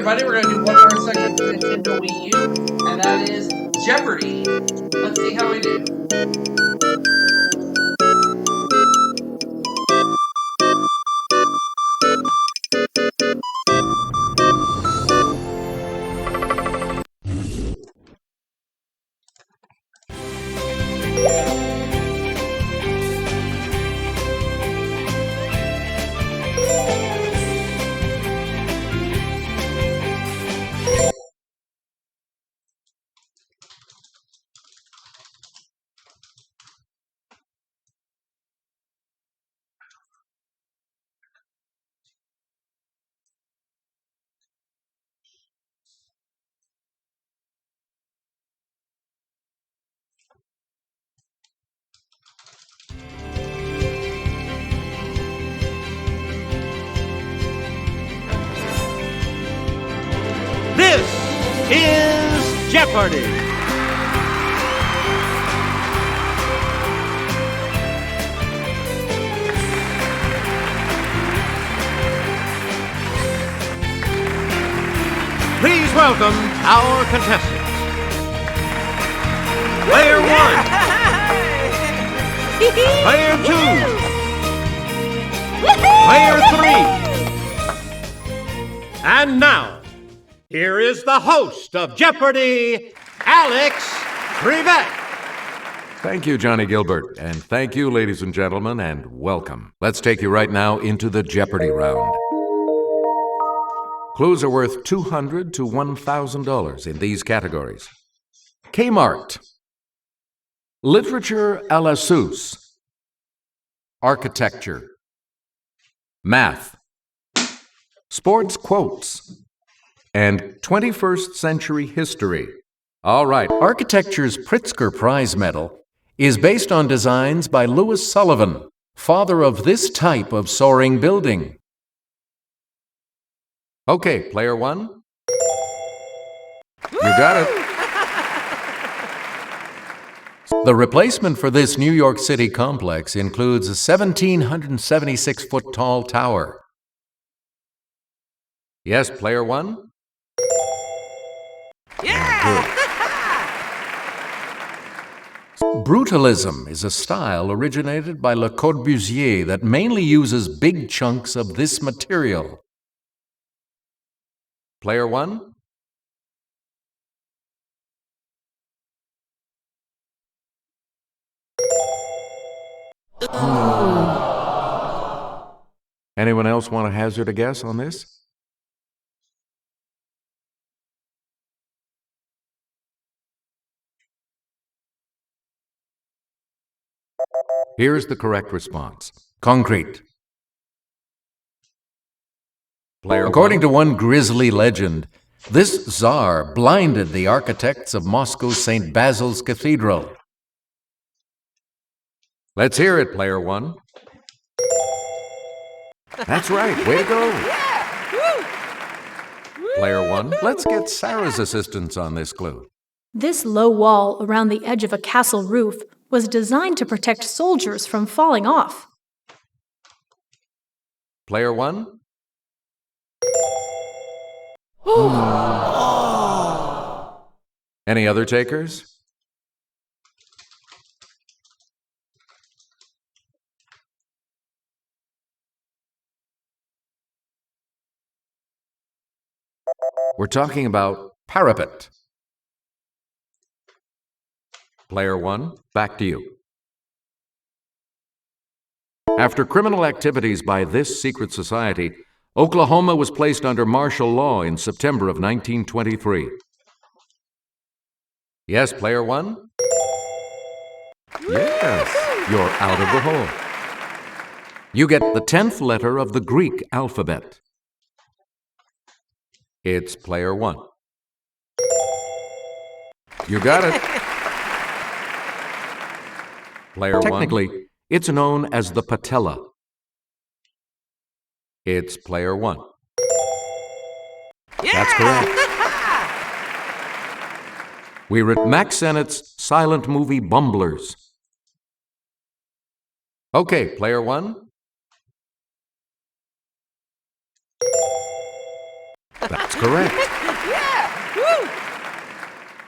everybody. We're going to do one more section for Nintendo Wii U, and that is Jeopardy. Let's see how we do. This is Jeopardy! Please welcome our contestants. Player 1. Player 2. Player 3. And now, here is the host of Jeopardy, Alex Trebek. Thank you, Johnny Gilbert, and thank you, ladies and gentlemen, and welcome. Let's take you right now into the Jeopardy round. Clues are worth $200 to $1,000 in these categories. Kmart, literature à la Seuss, architecture, math, sports quotes, and 21st century history. All right, architecture's Pritzker Prize Medal is based on designs by Louis Sullivan, father of this type of soaring building. Okay, player 1. You got it. The replacement for this New York City complex includes a 1,776-foot tall tower. Yes, player 1? Yeah! Brutalism is a style originated by Le Corbusier that mainly uses big chunks of this material. Player 1? Anyone else want to hazard a guess on this? Here's the correct response. Concrete. According to one grisly legend, this czar blinded the architects of Moscow's St. Basil's Cathedral. Let's hear it, player 1. That's right. Way to go. Player 1, let's get Sarah's assistance on this clue. This low wall around the edge of a castle roof was designed to protect soldiers from falling off. Player 1? Any other takers? We're talking about parapet. Player 1, back to you. After criminal activities by this secret society, Oklahoma was placed under martial law in September of 1923. Yes, player 1? Yes, you're out of the hole. You get the 10th letter of the Greek alphabet. It's player 1. You got it. Player 1. Technically, it's known as the patella. It's player 1. Yeah! That's correct. We read Max Sennett's silent movie Bumblers. Okay, player 1. That's That's correct.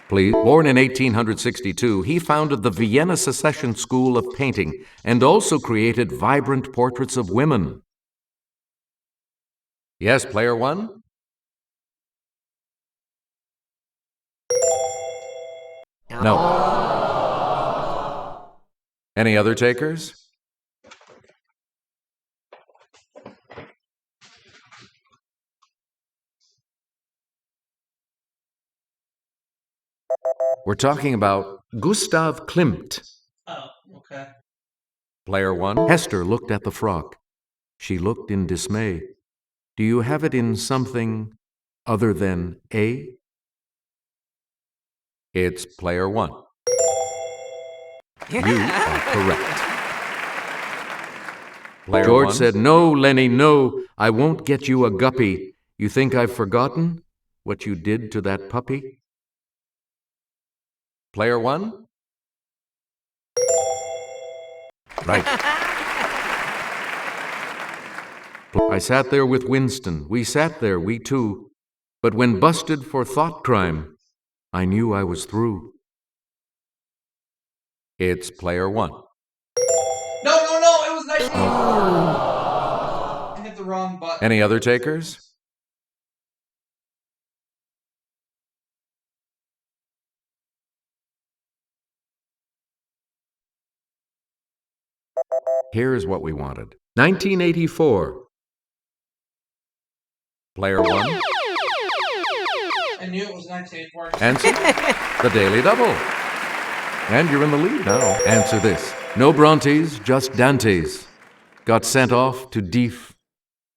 Please. Born in 1862, he founded the Vienna Secession School of Painting and also created vibrant portraits of women. Yes, player one? No. Any other takers? We're talking about Gustav Klimt. Oh, okay. Player one. Hester looked at the frock. She looked in dismay. Do you have it in something other than A? It's player one. You are correct. Player George one said, "No, Lenny, no. I won't get you a guppy. You think I've forgotten what you did to that puppy?" Player one? Right. I sat there with Winston. We sat there, we two. But when busted for thought crime, I knew I was through. It's player one. No, it was 1984. I hit the wrong button. Any other takers? Here's what we wanted. 1984. Player one. I knew it was 1984. Answer. The Daily Double. And you're in the lead now. Answer this. No Brontes, just Dantes. Got sent off to Deef.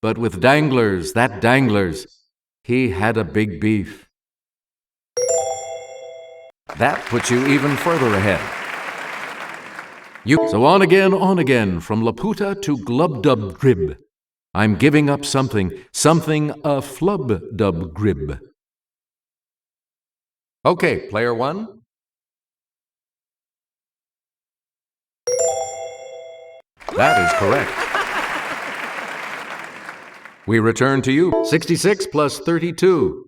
But with Danglers, that Danglers, he had a big beef. That puts you even further ahead. So on again, from Laputa to Glubdub-Grib. I'm giving up something a flub-dub-grib. Okay, player one. That is correct. We return to you. 66 plus 32.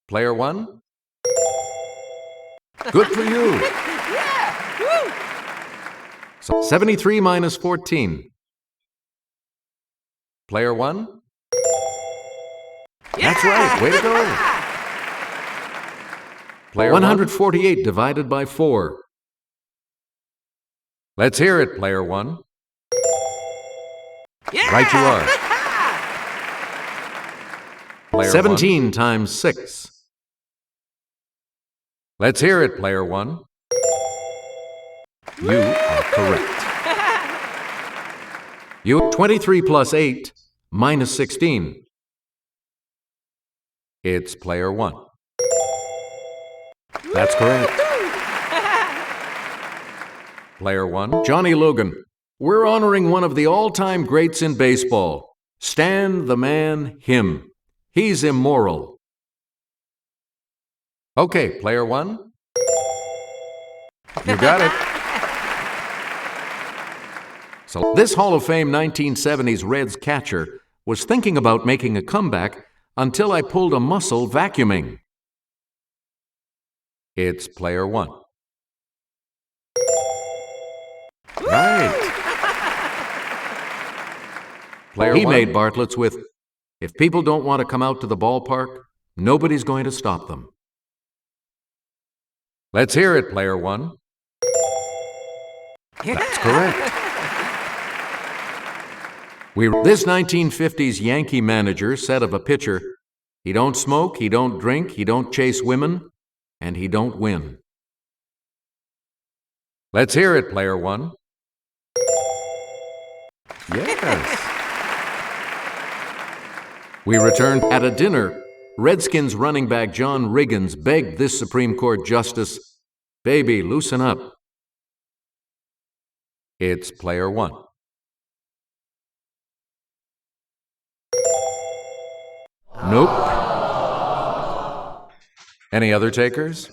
Player one. Good for you. So 73 minus 14. Player one? That's right. Way to go. Player 148 divided by 4. Let's hear it, player one. Right you are. Player 17 one. Times 6. Let's hear it, player one. You are correct. You 23 plus 8 minus 16. It's player one. That's correct. Player one. Johnny Logan. We're honoring one of the all-time greats in baseball. Stan the Man, him. He's immoral. Okay, player one. You got it. So this Hall of Fame 1970s Reds catcher was thinking about making a comeback until I pulled a muscle vacuuming. It's player one. Right. Player he one. Made Bartlett's with, if people don't want to come out to the ballpark, nobody's going to stop them. Let's hear it, player one. That's correct. This 1950s Yankee manager said of a pitcher, he don't smoke, he don't drink, he don't chase women, and he don't win. Let's hear it, player one. Yes. We returned at a dinner. Redskins running back John Riggins begged this Supreme Court justice, "Baby, loosen up." It's player one. Nope. Any other takers?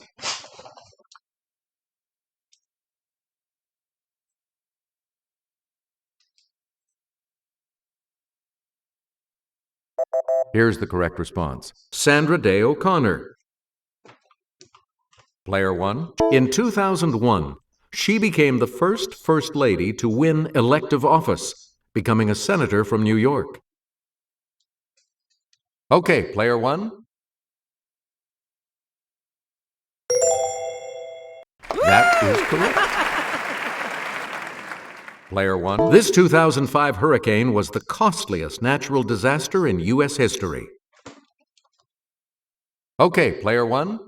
Here's the correct response. Sandra Day O'Connor. Player 1. In 2001, she became the first lady to win elective office, becoming a senator from New York. Okay, player 1. That is correct. Player 1. This 2005 hurricane was the costliest natural disaster in U.S. history. Okay, player 1.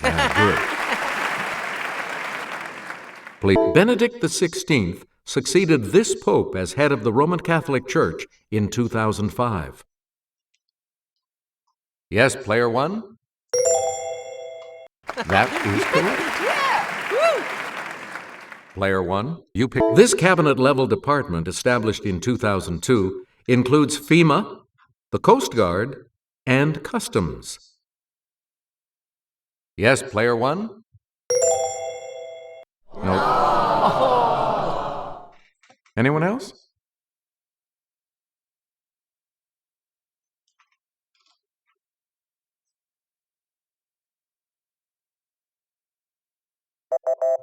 Good. Please. Benedict XVI succeeded this pope as head of the Roman Catholic Church in 2005. Yes, player 1. That is correct. Player 1, you pick. This cabinet-level department, established in 2002, includes FEMA, the Coast Guard, and Customs. Yes, player 1? No. Anyone else?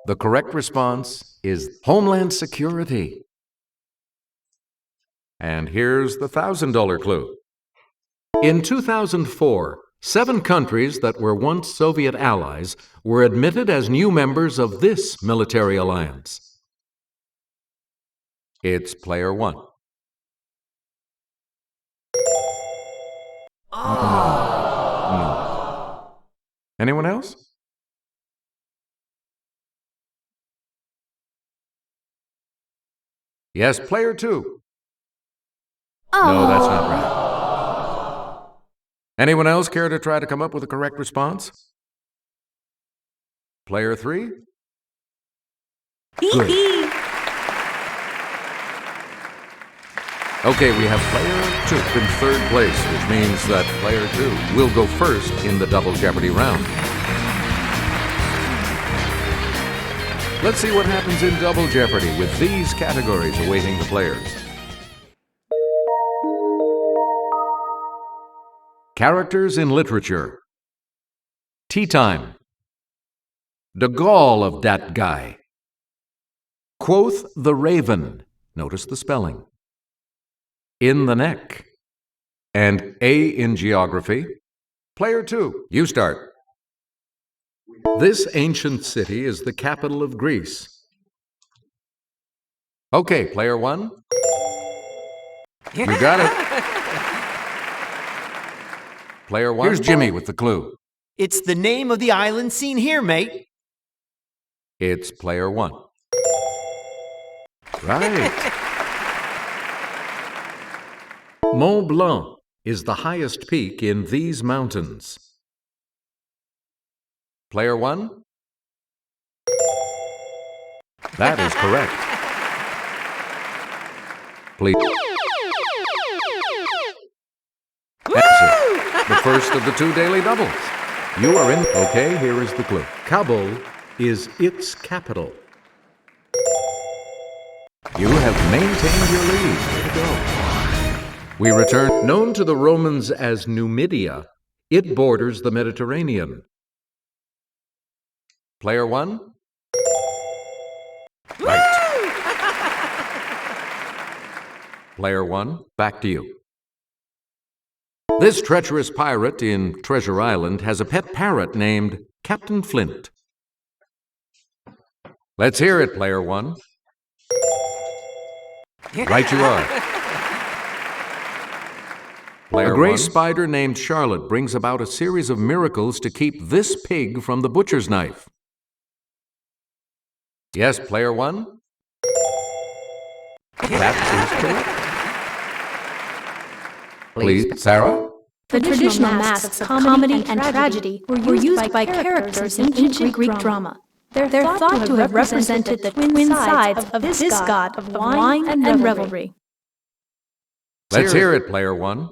The correct response is Homeland Security. And here's the $1,000 clue. In 2004, 7 countries that were once Soviet allies were admitted as new members of this military alliance. It's player 1. No. Anyone else? Yes, player 2. No, that's not right. Anyone else care to try to come up with a correct response? Player 3? Good. Okay, we have player 2 in third place, which means that player 2 will go first in the Double Jeopardy round. Let's see what happens in Double Jeopardy with these categories awaiting the players. Characters in literature. Tea time. The gall of that guy. Quoth the raven. Notice the spelling. In the neck. And A in geography. Player 2, you start. This ancient city is the capital of Greece. Okay, player 1. You got it. Player 1. Here's Jimmy with the clue. It's the name of the island seen here, mate. It's player 1. Right. Mont Blanc is the highest peak in these mountains. Player 1? That is correct. Please. Answer. The first of the 2 daily doubles. You are in. Okay, here is the clue. Kabul is its capital. You have maintained your lead. Way to go. We return. Known to the Romans as Numidia, it borders the Mediterranean. Player 1? Right. Player 1, back to you. This treacherous pirate in Treasure Island has a pet parrot named Captain Flint. Let's hear it, player 1. Right you are. Player a gray 1. Spider named Charlotte brings about a series of miracles to keep this pig from the butcher's knife. Yes, player 1? That is correct. Please, Sarah? The traditional masks of comedy and tragedy were used by characters in ancient Greek drama. They're thought to have represented the twin sides of this god of wine and revelry. Let's hear it, player 1.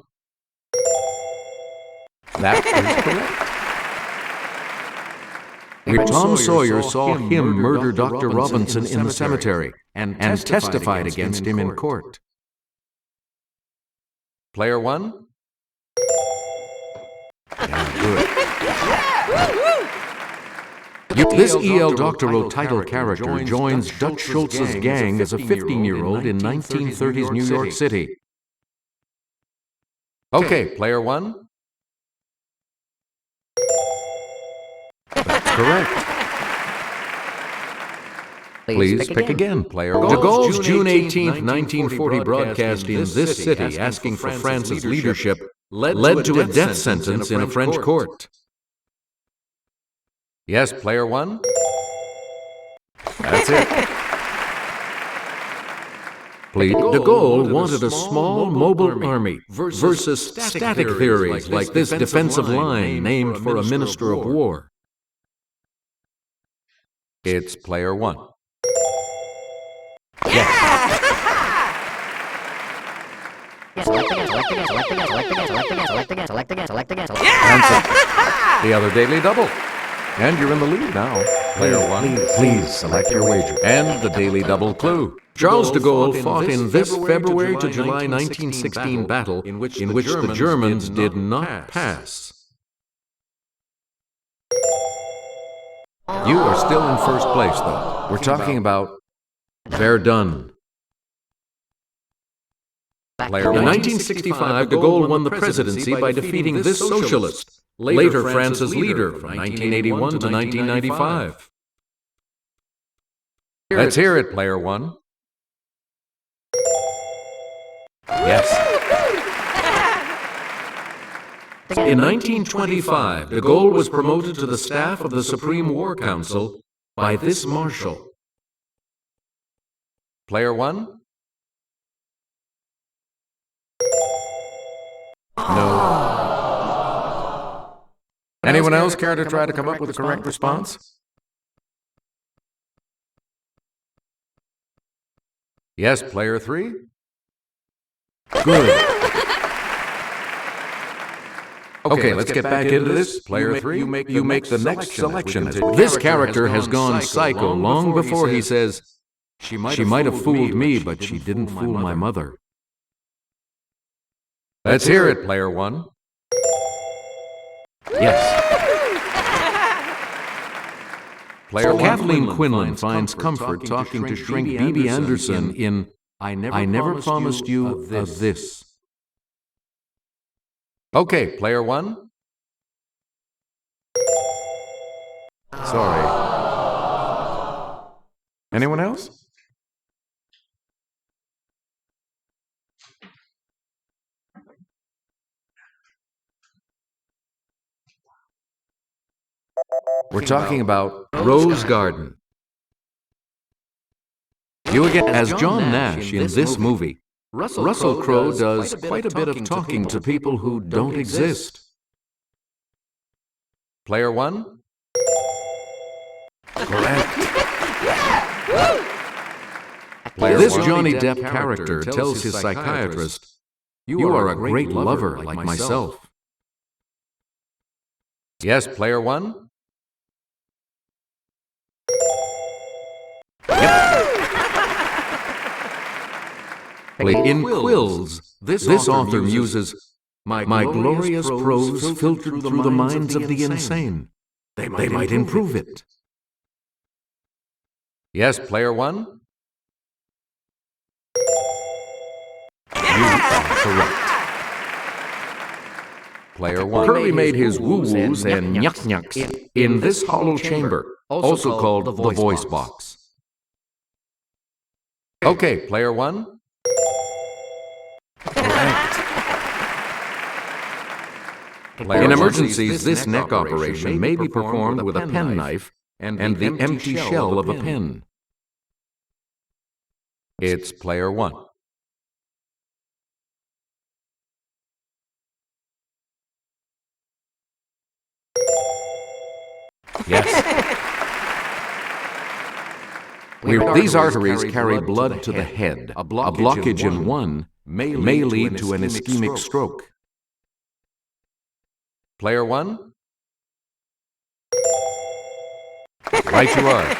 That is correct. Tom Sawyer saw him murder Dr. Robinson in the cemetery and testified against him in court. Player 1? Yeah, good. This E.L. Doctorow title character joins Dutch Schultz's gang as a 15-year-old in 1930s New York City. Okay, Player 1? That's correct. Please pick again, Player 1. De Gaulle's June 18, 1940 broadcast in this city asking for France's leadership led to a death sentence in a French court. Yes, Player 1? That's it. De Gaulle wanted a small mobile army versus static theories like this defensive line named for a minister of war. It's Player 1. Yes. Answer. The other daily double. And you're in the lead now. Player 1, please select your wager. And the daily double clue. Charles de Gaulle fought in this February to July 1916 battle in which the Germans did not pass. You are still in first place, though. We're talking about Verdun. In 1965, de Gaulle won the presidency by defeating this socialist, later France's leader from 1981 to 1995. Let's hear it, Player 1. Yes. In 1925, de Gaulle was promoted to the staff of the Supreme War Council by this marshal. Player 1? No. Anyone else care to try to come up with a correct response? Yes, Player 3? Good. Okay, let's get back into this. Player 3, you make the next selection. This character has gone psycho long before he says, "She might have fooled me, but she didn't fool my mother." Let's hear it, Player 1. Yes. Player Kathleen Quinlan finds comfort talking to shrink B.B. Anderson in I Never Promised You of This. Okay, Player 1. Sorry. Anyone else? We're talking about Rose Garden. You again, as John Nash in this movie, Russell Crowe does quite a bit of talking to people who don't exist. Player 1? Correct. This Johnny Depp character tells his psychiatrist, "You are a great lover like myself." Yes, Player 1? In Quills, this author muses, "My glorious prose filtered through the minds of the insane. They might improve it." Yes, Player 1? You are correct. Player 1. Curly made his woo-woos and nyuk-nyuks in this hollow chamber, also called the voice box. Okay, Player 1? In emergencies, this neck operation may be performed with a penknife and the empty shell of a pen. It's Player 1. Yes. These arteries carry blood to the head. A blockage in one may lead to an ischemic stroke. Player 1? Right you are.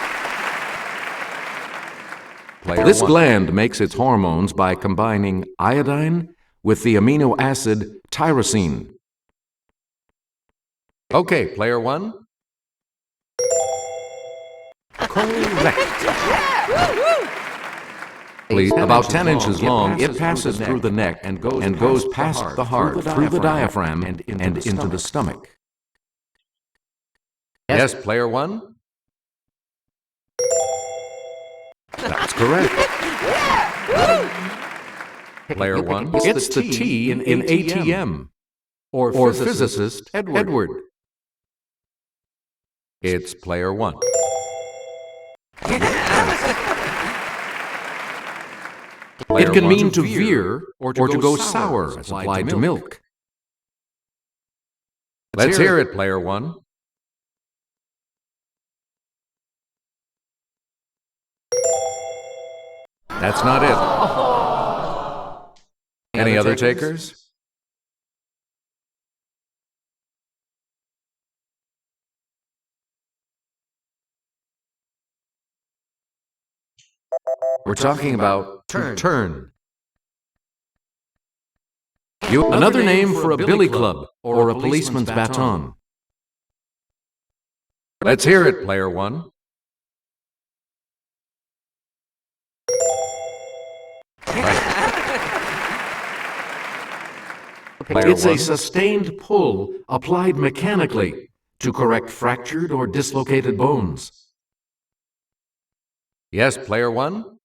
Player this 1. Gland makes its hormones by combining iodine with the amino acid tyrosine. Okay, player one. Correct. Please, about 10 inches long, it passes through the neck and goes past the heart, through the diaphragm, and into the stomach. Yes, player one? That's correct. Player one, it's the T in ATM, or physicist Edward. It's player one. It can mean to veer or to go sour as applied to milk. Let's hear it, player one. That's not it. Any other takers? We're talking about to turn. Another name for a billy club or a policeman's baton. Let's hear it, player one. It's a sustained pull applied mechanically to correct fractured or dislocated bones. Yes, player one?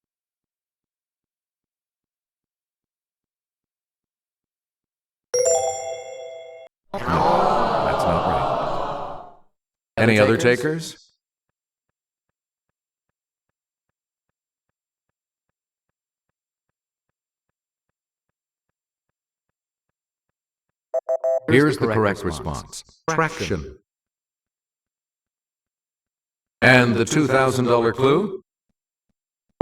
No, that's not right. Any other takers? Here's the correct response. Traction. And the $2,000 clue?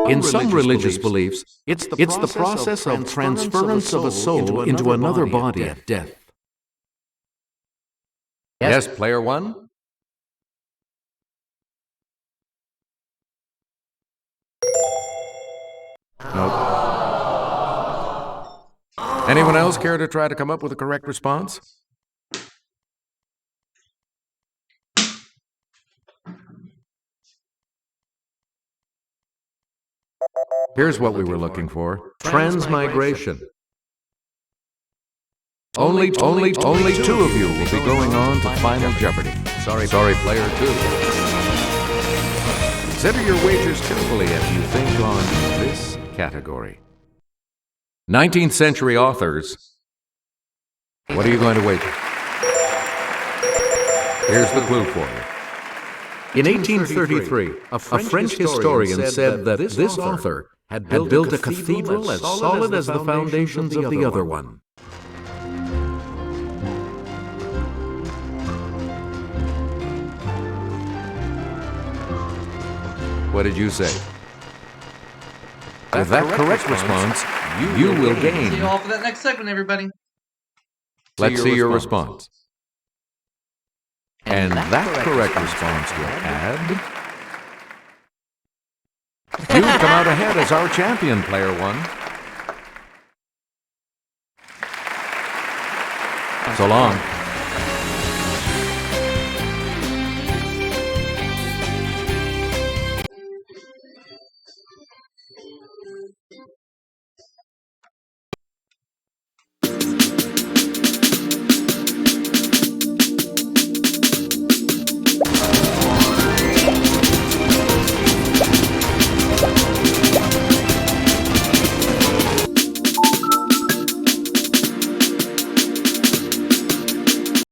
In some religious beliefs, it's the process of transference of a soul into another body at death. Yes, player one? Nope. Anyone else care to try to come up with a correct response? Here's what we were looking for. Transmigration. Only two of you will be going on to Final Jeopardy. Sorry, player two. Consider your wagers carefully as you think on this category. 19th century authors. What are you going to wager? Here's the clue for you. In 1833, a French historian said that this author had built a cathedral as solid as the foundations of the other one. What did you say? With that correct response, you will gain. See you all for that next segment, everybody. Let's see your response. And that correct response will add. You've come out ahead as our champion, player one. So long.